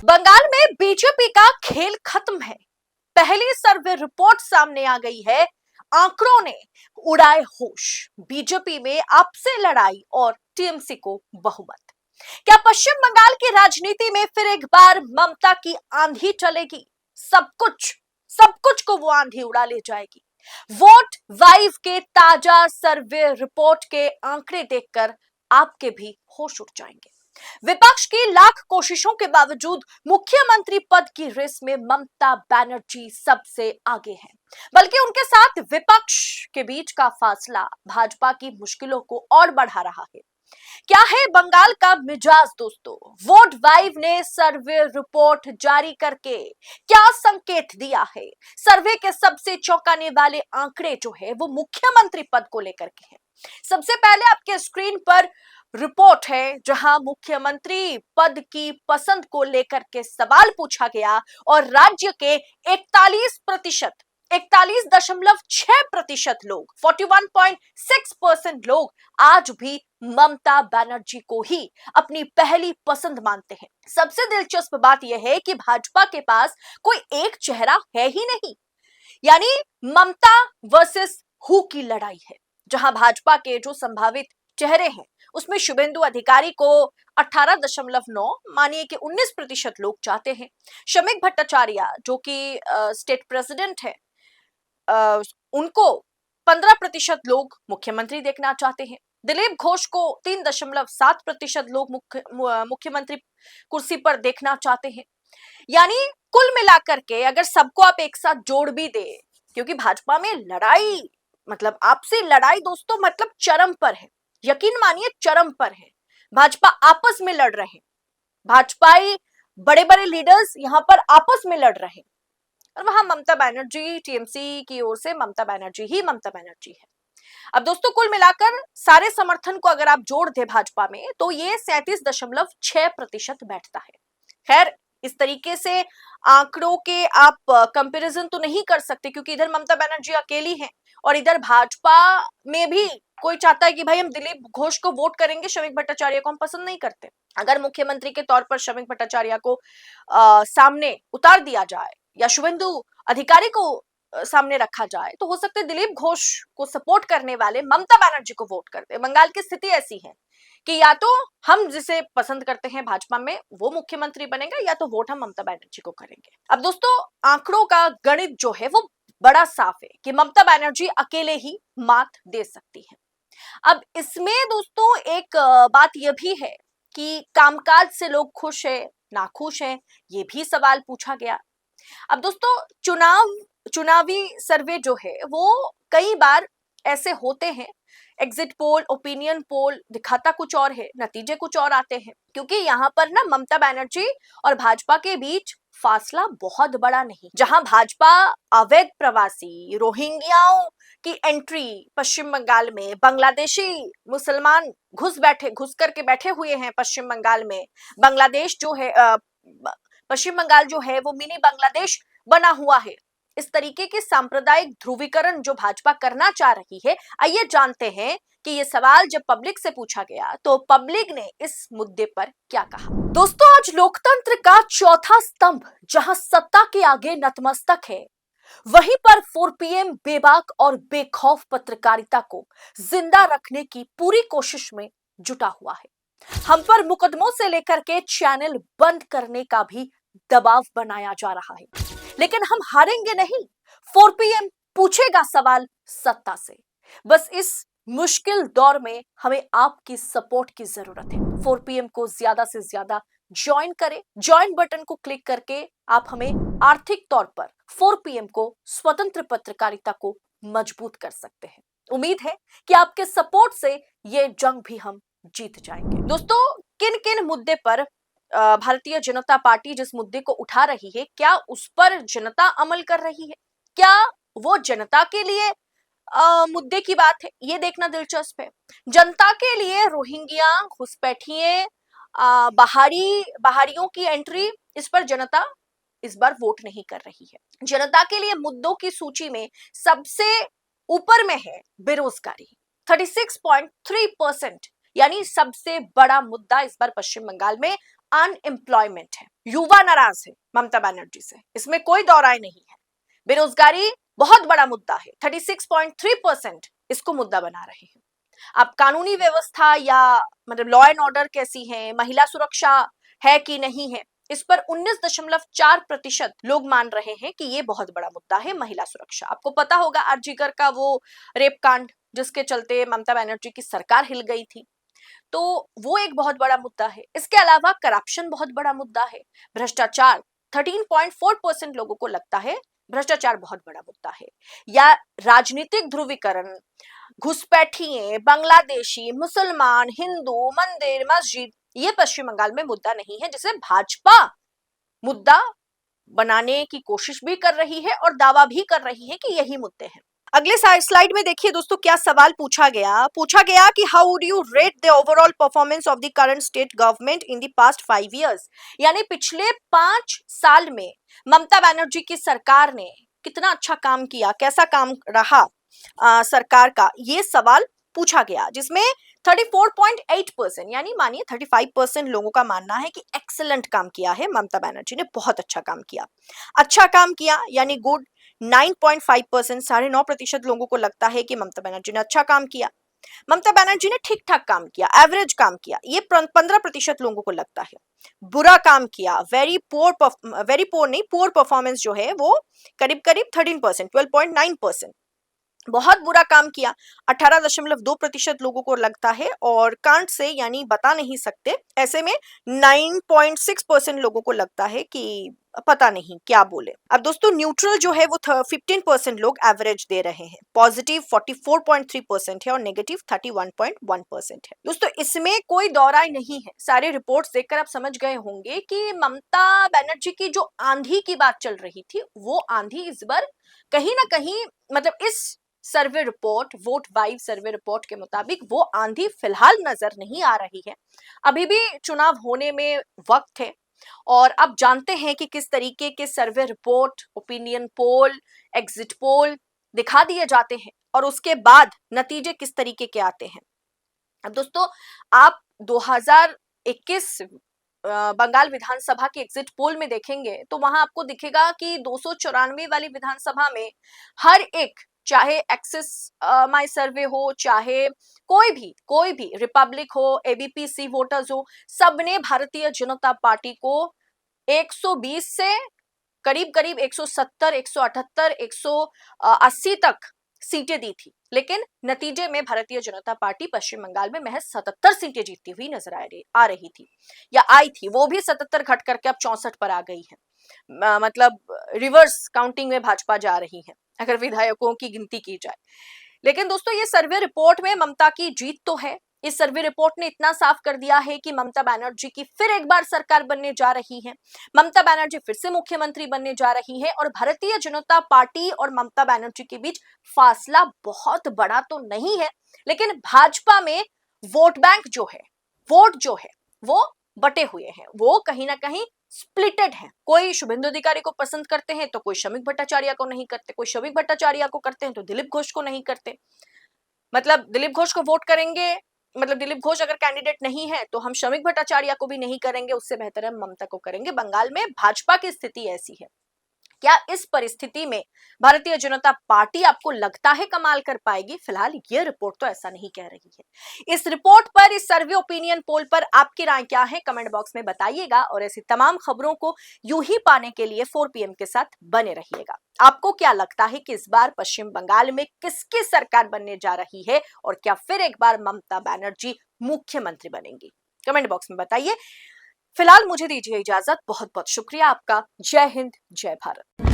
बंगाल में बीजेपी का खेल खत्म है। पहली सर्वे रिपोर्ट सामने आ गई है। आंकड़ों ने उड़ाए होश। बीजेपी में आपसे लड़ाई और टीएमसी को बहुमत। क्या पश्चिम बंगाल की राजनीति में फिर एक बार ममता की आंधी चलेगी? सब कुछ को वो आंधी उड़ा ले जाएगी। वोट वाइव के ताजा सर्वे रिपोर्ट के आंकड़े देखकर आपके भी होश उड़ जाएंगे। विपक्ष की लाख कोशिशों के बावजूद मुख्यमंत्री पद की रेस में ममता बनर्जी सबसे आगे हैं। बल्कि उनके साथ विपक्ष के बीच का फासला भाजपा की मुश्किलों को और बढ़ा रहा है। क्या है बंगाल का मिजाज दोस्तों? वोट वाइव ने सर्वे रिपोर्ट जारी करके क्या संकेत दिया है? सर्वे के सबसे चौंकाने वाले आंकड़े जो है वो मुख्यमंत्री पद को लेकर के हैं। सबसे पहले आपके स्क्रीन पर रिपोर्ट है जहां मुख्यमंत्री पद की पसंद को लेकर के सवाल पूछा गया और राज्य के 41.6% लोग 41.6% लोग आज भी ममता बनर्जी को ही अपनी पहली पसंद मानते हैं। सबसे दिलचस्प बात यह है कि भाजपा के पास कोई एक चेहरा है ही नहीं, यानी ममता वर्सेस हु की लड़ाई है। जहां भाजपा के जो संभावित चेहरे हैं उसमें शुभेंदु अधिकारी को 18.9 मानिए कि 19% लोग चाहते हैं। शमीक भट्टाचार्य जो कि स्टेट प्रेसिडेंट है, उनको 15% लोग मुख्यमंत्री देखना चाहते हैं। दिलीप घोष को 3.7% लोग मुख्यमंत्री कुर्सी पर देखना चाहते हैं। यानी कुल मिलाकर के अगर सबको आप एक साथ जोड़ भी दे, क्योंकि भाजपा में लड़ाई मतलब आपसे लड़ाई दोस्तों मतलब चरम पर है। यकीन मानिए चरम पर है। भाजपा आपस में लड़ रहे हैं। भाजपाई बड़े बड़े लीडर्स यहां पर आपस में लड़ रहे हैं और वहां ममता बनर्जी टीएमसी की ओर से ममता बनर्जी है। अब दोस्तों कुल मिलाकर सारे समर्थन को अगर आप जोड़ दे भाजपा में तो ये 37.6% बैठता है। खैर इस तरीके से आंकड़ों के आप कंपैरिजन तो नहीं कर सकते क्योंकि इधर ममता बनर्जी अकेली हैं और इधर भाजपा में भी कोई चाहता है कि भाई हम दिलीप घोष को वोट करेंगे, शमीक भट्टाचार्य को हम पसंद नहीं करते। अगर मुख्यमंत्री के तौर पर शमीक भट्टाचार्य को सामने उतार दिया जाए या शुभेंदु अधिकारी को सामने रखा जाए तो हो सकता है दिलीप घोष को सपोर्ट करने वाले ममता बनर्जी को वोट करते। बंगाल की स्थिति ऐसी है कि या तो हम जिसे पसंद करते हैं भाजपा में वो मुख्यमंत्री बनेगा या तो वोट हम ममता बनर्जी को करेंगे। अब दोस्तों आंकड़ों का गणित जो है वो बड़ा साफ है कि ममता बनर्जी अकेले ही मात दे सकती है। अब इसमें दोस्तों एक बात यह भी है कि कामकाज से लोग खुश है नाखुश है, ये भी सवाल पूछा गया। अब दोस्तों चुनावी सर्वे जो है वो कई बार ऐसे होते हैं, एग्जिट पोल ओपिनियन पोल दिखाता कुछ और है, नतीजे कुछ और आते हैं। क्योंकि यहाँ पर ना ममता बनर्जी और भाजपा के बीच फासला बहुत बड़ा नहीं। जहां भाजपा अवैध प्रवासी रोहिंग्याओं की एंट्री पश्चिम बंगाल में, बांग्लादेशी मुसलमान घुस करके बैठे हुए हैं पश्चिम बंगाल में। बांग्लादेश जो है पश्चिम बंगाल जो है वो मिनी बांग्लादेश बना हुआ है। इस तरीके के सांप्रदायिक ध्रुवीकरण जो भाजपा करना चाह रही है, आइए जानते हैं कि ये सवाल जब पब्लिक से पूछा गया तो पब्लिक ने इस मुद्दे पर क्या कहा। दोस्तों आज लोकतंत्र का चौथा स्तंभ जहां सत्ता के आगे नतमस्तक है, वहीं पर 4PM बेबाक और बेखौफ पत्रकारिता को जिंदा रखने की पूरी कोशिश में जुटा हुआ है। हम पर मुकदमों से लेकर के चैनल बंद करने का भी दबाव बनाया जा रहा है, लेकिन हम हारेंगे नहीं। 4PM पूछेगा सवाल सत्ता से। बस इस मुश्किल दौर में हमें आपकी सपोर्ट की जरूरत है। 4PM को ज्यादा से ज्यादा ज्वाइन करें। ज्वाइन बटन को क्लिक करके आप हमें आर्थिक तौर पर 4PM को स्वतंत्र पत्रकारिता को मजबूत कर सकते हैं। उम्मीद है कि आपके सपोर्ट से ये जंग भी हम जीत जाएंगे। दोस्तों किन किन मुद्दे पर भारतीय जनता पार्टी जिस मुद्दे को उठा रही है, क्या उस पर जनता अमल कर रही है? क्या वो जनता के लिए मुद्दे की बात है? ये देखना दिलचस्प है। जनता के लिए रोहिंग्या घुसपैठिए बाहरियों की एंट्री, इस पर जनता इस बार वोट नहीं कर रही है। जनता के लिए मुद्दों की सूची में सबसे ऊपर में है बेरोजगारी, 36.3%, यानी सबसे बड़ा मुद्दा इस बार पश्चिम बंगाल में अनएम्प्लॉयमेंट है, युवा नाराज है ममता बनर्जी से, इसमें कोई दो राय नहीं है। बेरोजगारी बहुत बड़ा मुद्दा है, 36.3% इसको मुद्दा बना रहे हैं। अब कानूनी व्यवस्था या मतलब लॉ एंड ऑर्डर कैसी है, महिला सुरक्षा है कि नहीं है, इस पर 19.4% लोग मान रहे हैं कि ये बहुत बड़ा मुद्दा है महिला सुरक्षा। आपको पता होगा आरजीकर का वो रेप कांड जिसके चलते ममता बनर्जी की सरकार हिल गई थी, तो वो एक बहुत बड़ा मुद्दा है। इसके अलावा करप्शन बहुत बड़ा मुद्दा है, भ्रष्टाचार 13.4% लोगों को लगता है भ्रष्टाचार बहुत बड़ा मुद्दा है, या राजनीतिक ध्रुवीकरण, घुसपैठिए, बांग्लादेशी, मुसलमान, हिंदू, मंदिर, मस्जिद, ये पश्चिम बंगाल में मुद्दा नहीं है, जिसे भाजपा मुद्दा बनाने की कोशिश भी कर रही है और दावा भी कर रही है कि यही मुद्दे हैं। अगले स्लाइड में देखिए दोस्तों क्या सवाल पूछा गया कि how would you rate the overall performance of the current state government in the past 5 years, यानी पिछले 5 साल में ममता बनर्जी की सरकार ने कितना अच्छा काम किया, कैसा काम रहा सरकार का, ये सवाल पूछा गया, जिसमें 34.8% यानी मानिए 35% लोगों का मानना है कि एक्सीलेंट काम किया है ममता बनर्जी ने, बहुत अच्छा काम किया। अच्छा काम किया यानी गुड 9.5%, 9.5% लोगों को लगता है कि ममता बनर्जी ने अच्छा काम किया। ममता बनर्जी ने ठीक ठाक काम किया, एवरेज काम किया, ये 15% लोगों को लगता है। बुरा काम किया, वेरी पोर नहीं, पोर परफॉर्मेंस जो है वो करीब 13%, 12.9%। बहुत बुरा काम किया 18.2% लोगों को लगता है, और कांट से यानी बता नहीं सकते, ऐसे में 9.6% लोगों को लगता है कि पता नहीं क्या बोले। अब दोस्तों न्यूट्रल जो है वो 15% लोग एवरेज दे रहे हैं, पॉजिटिव 44.3% है और नेगेटिव 31.1% है। दोस्तों इसमें कोई दौराई नहीं है, सारे रिपोर्ट्स देखकर आप समझ गए होंगे कि ममता बनर्जी की जो आंधी की बात चल रही थी, वो आंधी इस बार कहीं ना कहीं मतलब इस survey report, vote vibe survey report के मुताबिक वो आंधी फिलहाल नजर नहीं आ रही है। अभी भी चुनाव होने में वक्त है, और अब जानते हैं कि किस तरीके के survey report, opinion poll, exit poll दिखा दिए जाते हैं और उसके बाद नतीजे किस तरीके के आते हैं। अब दोस्तों आप 2021 बंगाल विधानसभा के एग्जिट पोल में देखेंगे तो वहां आपको दिखेगा कि 294 वाली विधानसभा में हर एक, चाहे एक्सिस माई सर्वे हो, चाहे कोई भी रिपब्लिक हो, एबीपी वोटर्स हो, सबने भारतीय जनता पार्टी को 120 से करीब करीब 170, 178, 180 तक सीटें दी थी, लेकिन नतीजे में भारतीय जनता पार्टी पश्चिम बंगाल में महज 77 सीटें जीतती हुई नजर आ रही थी, या आई थी, वो भी 77 घट करके अब 64 पर आ गई है। मतलब रिवर्स काउंटिंग में भाजपा जा रही है अगर विधायकों की गिनती की जाए। लेकिन दोस्तों ये सर्वे रिपोर्ट में ममता की जीत तो है। इस सर्वे रिपोर्ट ने इतना साफ कर दिया है कि ममता बनर्जी की फिर एक बार सरकार बनने जा रही है, ममता बनर्जी फिर से मुख्यमंत्री बनने जा रही है, और भारतीय जनता पार्टी और ममता बनर्जी के बीच फासला बहुत बड़ा तो नहीं है, लेकिन भाजपा में वोट बैंक जो है, वोट जो है वो बटे हुए हैं, वो कहीं ना कहीं स्प्लिटेड है। कोई शुभेंदु अधिकारी को पसंद करते हैं तो कोई शमीक भट्टाचार्य को नहीं करते, कोई शमीक भट्टाचार्य को करते हैं तो दिलीप घोष को नहीं करते। मतलब दिलीप घोष को वोट करेंगे, मतलब दिलीप घोष अगर कैंडिडेट नहीं है तो हम शमीक भट्टाचार्य को भी नहीं करेंगे, उससे बेहतर हम ममता को करेंगे। बंगाल में भाजपा की स्थिति ऐसी है। क्या इस परिस्थिति में भारतीय जनता पार्टी आपको लगता है कमाल कर पाएगी? फिलहाल ये रिपोर्ट तो ऐसा नहीं कह रही है। इस रिपोर्ट पर, इस सर्वे ओपिनियन पोल पर आपकी राय क्या है, कमेंट बॉक्स में बताइएगा, और ऐसी तमाम खबरों को यूं ही पाने के लिए 4 PM के साथ बने रहिएगा। आपको क्या लगता है कि इस बार पश्चिम बंगाल में किसकी सरकार बनने जा रही है, और क्या फिर एक बार ममता बनर्जी मुख्यमंत्री बनेंगी? कमेंट बॉक्स में बताइए। फिलहाल मुझे दीजिए इजाजत, बहुत बहुत शुक्रिया आपका। जय हिंद, जय भारत।